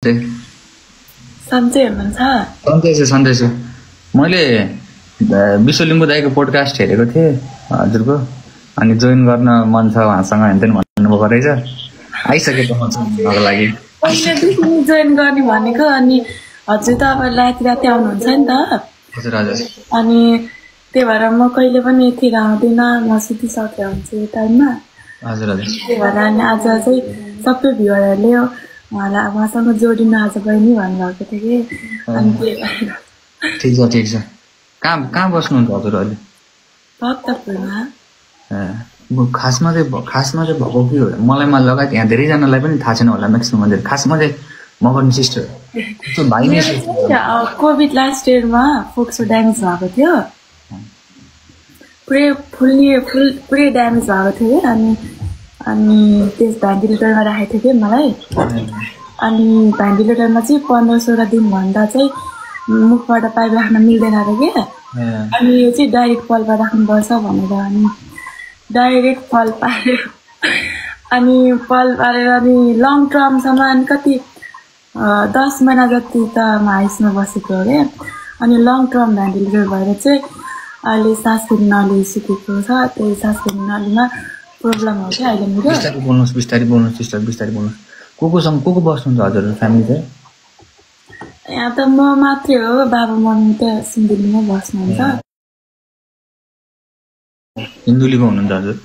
सन्चै हुनुहुन्छ? सन्चै छु। मैले विश्वलिङ्गु दाइको पोडकास्ट हेरेको थिएँ हजुरको, अनि जोइन गर्न मन छ उहाँसँग हेर्दैन भन्नुभएको रहेछ। आइसकेको म चाहिँ लागि पहिलेदेखि जोइन गर्ने भनेको, अनि हजुर त अब राति आउनुहुन्छ नि त। हजुर हजुर। अनि त्यही भएर म कहिले पनि यतिर आउँदिनँ, म सुतिसकेको हुन्छु यो टाइममा। हजुर हजुर। त्यही भएर अनि आज चाहिँ सबै भ्युअरहरूले उहाँसँग जोडिनु आज बहिनी भन्नुभएको थियो कि, अनि त्यही भएर। ठिक छ। कहाँ बस्नुहुन्छ हजुर अहिले? भक्तपुरमा। खासमा चाहिँ भएको के हो मलाई लगायत यहाँ धेरैजनालाई पनि थाहा छैन होला म्याक्सिमम मन्दिर। खासमा चाहिँ मगरनी सिस्टर भाइ नै कोभिड लास्ट इयरमा फोक्सो ड्यामेज भएको थियो, पुरै ड्यामेज भएको थियो कि, अनि त्यस भेन्टिलेटरमा राखेको थियो कि मलाई। अनि भेन्टिलेटरमा चाहिँ 15-16 दिनभन्दा चाहिँ मुखबाट पाइप राख्न मिल्दैन अरे क्या। अनि यो चाहिँ डाइरेक्ट पलमा राख्नुपर्छ भनेर, अनि डाइरेक्ट पल पार्यो। अनि पल पारेर अनि लङ टर्मसम्म अनि कति 10 महिना जति त म आइसमा बसेको हो क्या। अनि लङ टर्म भेन्टिलेटर भएर चाहिँ अहिले सास फेर्ने नली सुकेको छ। त्यही सास फेर्ने नलीमा प्रब्लम हो क्या अहिले मेरो। बिस्तारै बोल्नुहोस् सिस्टर, बिस्तारै बोल्नुहोस्। को बस्नुहुन्छ हजुर फ्यामिली चाहिँ? यहाँ त म मात्रै हो, बाबा मम्मी त सिन्धुलीमै बस्नुहुन्छ। सिन्धुलीको हुनुहुन्छ हजुर?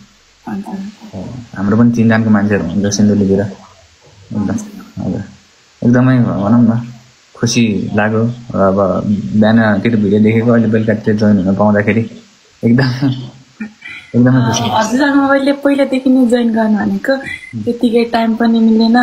हाम्रो पनि 3 जनाको मान्छेहरू हुनुहुन्छ सिन्धुलीतिर। हजुर एकदमै भनौँ न खुसी लाग्यो। अब बिहानतिर भिडियो देखेको, अहिले बेलुकातिर जोइन हुन पाउँदाखेरि एकदमै खुसी। हजुरसँग मैले पहिलादेखि नै जोइन गर्नु भनेको, त्यतिकै टाइम पनि मिलेन।